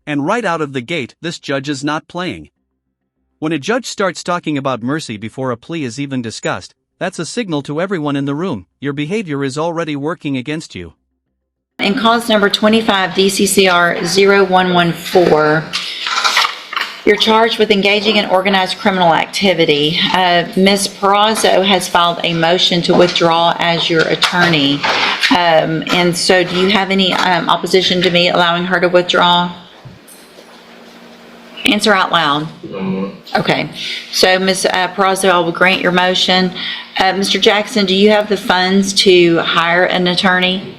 And right out of the gate, this judge is not playing. When a judge starts talking about mercy before a plea is even discussed, that's a signal to everyone in the room, your behavior is already working against you. In cause number 25 DCCR 0114, you're charged with engaging in organized criminal activity. Ms. Perazo has filed a motion to withdraw as your attorney. And so do you have any opposition to me allowing her to withdraw? Answer out loud. Okay. So Ms. Perazo, I will grant your motion. Mr. Jackson, do you have the funds to hire an attorney?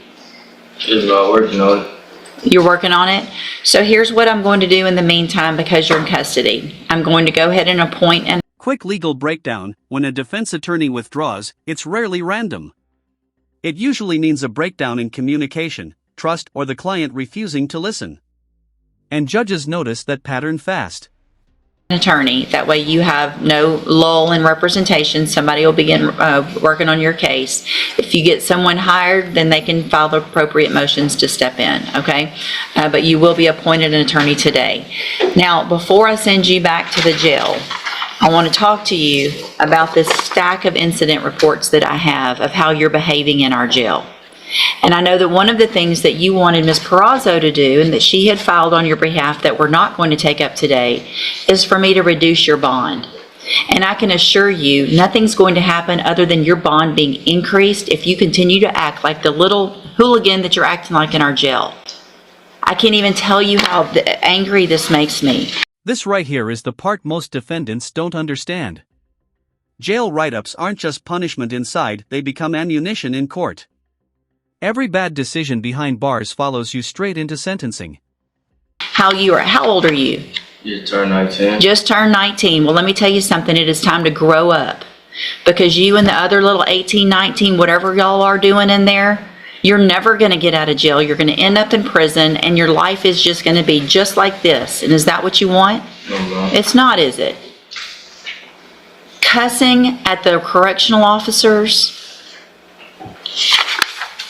Just not working on it. You're working on it? So here's what I'm going to do in the meantime because you're in custody. I'm going to go ahead and appoint an... Quick legal breakdown: when a defense attorney withdraws, it's rarely random. It usually means a breakdown in communication, trust, or the client refusing to listen. And judges notice that pattern fast. Attorney. That way you have no lull in representation. Somebody will begin working on your case. If you get someone hired, then they can file the appropriate motions to step in, okay? But you will be appointed an attorney today. Now, before I send you back to the jail, I want to talk to you about this stack of incident reports that I have of how you're behaving in our jail. And I know that one of the things that you wanted Ms. Perazo to do, and that she had filed on your behalf that we're not going to take up today, is for me to reduce your bond. And I can assure you, nothing's going to happen other than your bond being increased if you continue to act like the little hooligan that you're acting like in our jail. I can't even tell you how angry this makes me. This right here is the part most defendants don't understand. Jail write-ups aren't just punishment inside, they become ammunition in court. Every bad decision behind bars follows you straight into sentencing. How old are you? Just turned 19. Just turned 19. Well, let me tell you something. It is time to grow up. Because you and the other little 18, 19, whatever y'all are doing in there, you're never going to get out of jail. You're going to end up in prison, and your life is just going to be just like this. And is that what you want? No. It's not, is it? Cussing at the correctional officers,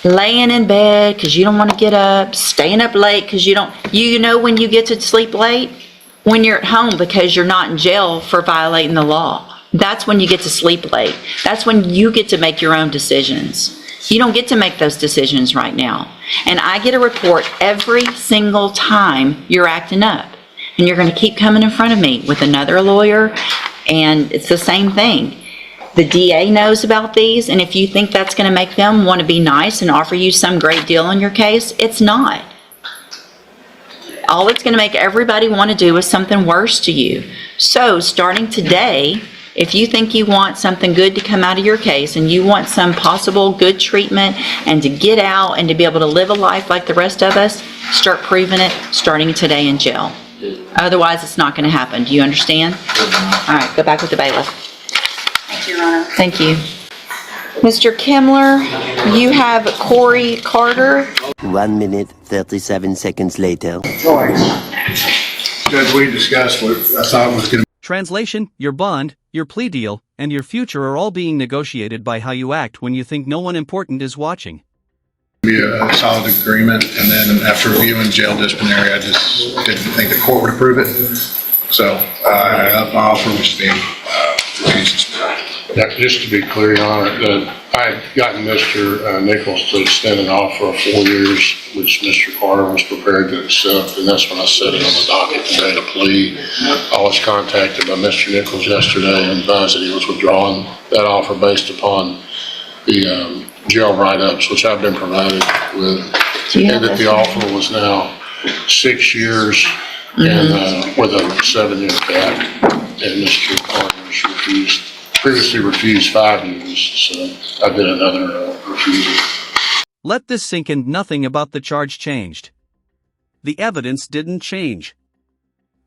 laying in bed because you don't want to get up, staying up late because you know when you get to sleep late? When you're at home because you're not in jail for violating the law. That's when you get to sleep late. That's when you get to make your own decisions. You don't get to make those decisions right now. And I get a report every single time you're acting up. And you're going to keep coming in front of me with another lawyer, and it's the same thing. The DA knows about these, and if you think that's going to make them want to be nice and offer you some great deal on your case, it's not. All it's going to make everybody want to do is something worse to you. So, starting today, if you think you want something good to come out of your case and you want some possible good treatment and to get out and to be able to live a life like the rest of us, start proving it starting today in jail. Otherwise, it's not going to happen. Do you understand? All right, go back with the bailiff. Thank you, Your Honor. Thank you. Mr. Kimler, you have Corey Carter. 1 minute, 37 seconds later. Judge, we discussed what I thought was going to Translation: your bond, your plea deal, and your future are all being negotiated by how you act when you think no one important is watching. be a solid agreement, and then after reviewing jail disciplinary, I just didn't think the court would approve it. So my offer was being refused. Yeah, just to be clear, Your Honor, I had gotten Mr. Nichols to extend an offer of 4 years, which Mr. Carter was prepared to accept, and that's when I set it on the docket to make a plea. I was contacted by Mr. Nichols yesterday and advised that he was withdrawing that offer based upon the jail write-ups, which I've been provided with, and that the offer was now 6 years and with a 7-year cap, and Mr. Carter previously refused 5 years, so I did another refusal. Let this sink in. Nothing about the charge changed. The evidence didn't change.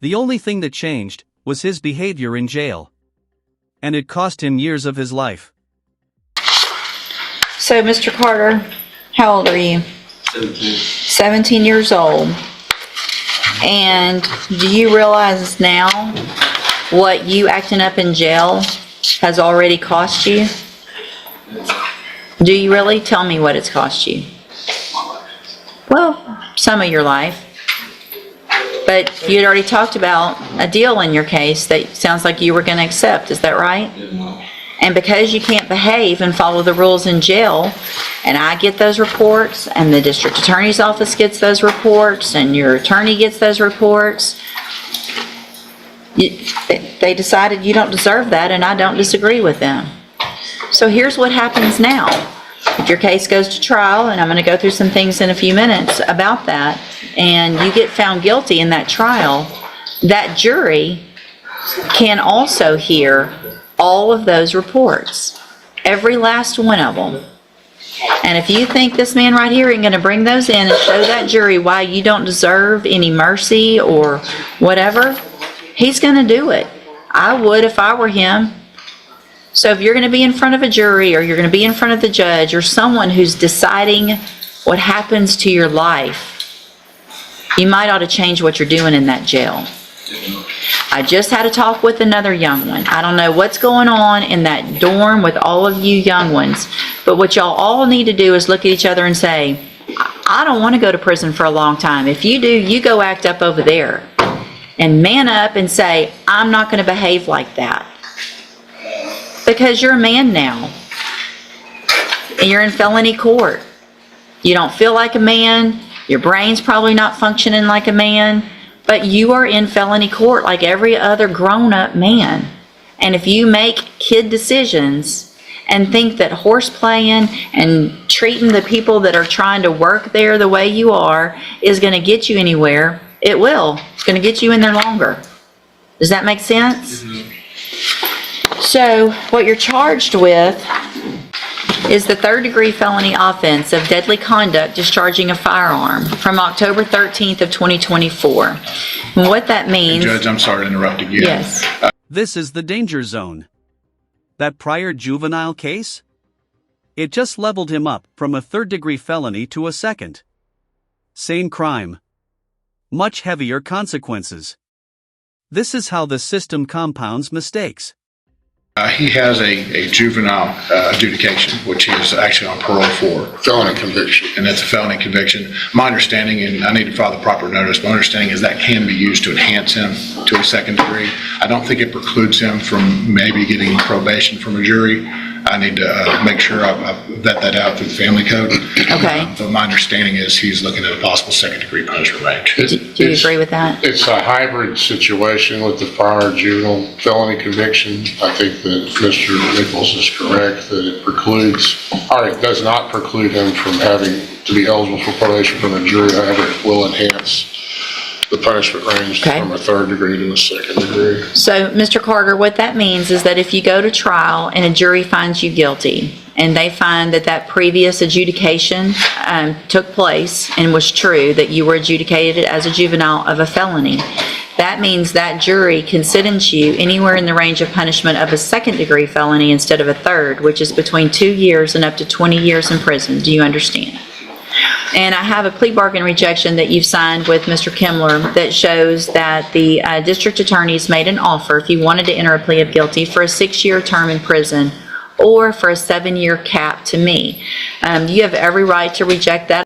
The only thing that changed was his behavior in jail. And it cost him years of his life. So, Mr. Carter, how old are you? 17. 17 years old. And do you realize now what you acting up in jail has already cost you? Do you really? Tell me what it's cost you. Well, some of your life. But you had already talked about a deal in your case that sounds like you were going to accept. Is that right? And because you can't behave and follow the rules in jail, and I get those reports, and the district attorney's office gets those reports, and your attorney gets those reports, they decided you don't deserve that, and I don't disagree with them. So here's what happens now. If your case goes to trial, and I'm going to go through some things in a few minutes about that, and you get found guilty in that trial, that jury can also hear all of those reports, every last one of them. And if you think this man right here ain't going to bring those in and show that jury why you don't deserve any mercy or whatever, he's going to do it. I would if I were him. So if you're going to be in front of a jury, or you're going to be in front of the judge, or someone who's deciding what happens to your life, you might ought to change what you're doing in that jail. I just had a talk with another young one. I don't know what's going on in that dorm with all of you young ones, but what y'all all need to do is look at each other and say, I don't want to go to prison for a long time. If you do, you go act up over there. And man up and say, I'm not going to behave like that. Because you're a man now. And you're in felony court. You don't feel like a man. Your brain's probably not functioning like a man. But you are in felony court like every other grown-up man. And if you make kid decisions and think that horse playing and treating the people that are trying to work there the way you are is going to get you anywhere, it will. It's going to get you in there longer. Does that make sense? So what you're charged with is the third-degree felony offense of deadly conduct discharging a firearm from October 13th of 2024. And what that means... Judge, I'm sorry to interrupt again. Yes. This is the danger zone. That prior juvenile case? It just leveled him up from a third-degree felony to a second. Same crime. Much heavier consequences. This is how the system compounds mistakes. He has a juvenile adjudication, which he is actually on parole for. Felony conviction. And that's a felony conviction. My understanding, and I need to file the proper notice, my understanding is that can be used to enhance him to a second degree. I don't think it precludes him from maybe getting probation from a jury. I need to make sure I vet that out through the family code. Okay. But my understanding is he's looking at a possible second degree punishment range. Do you agree with that? It's a hybrid situation with the prior juvenile felony conviction. I think that Mr. Nichols is correct that it precludes, or it does not preclude him from having to be eligible for probation from a jury. However, it will enhance the punishment range from a third degree to a second degree. So, Mr. Carter, what that means is that if you go to trial and a jury finds you guilty, and they find that that previous adjudication took place and was true, that you were adjudicated as a juvenile of a felony, that means that jury can sentence you anywhere in the range of punishment of a second degree felony instead of a third, which is between 2 years and up to 20 years in prison. Do you understand? And I have a plea bargain rejection that you've signed with Mr. Kimler that shows that the district attorney's made an offer, if you wanted to enter a plea of guilty, for a 6-year term in prison or for a 7-year cap to me. You have every right to reject that.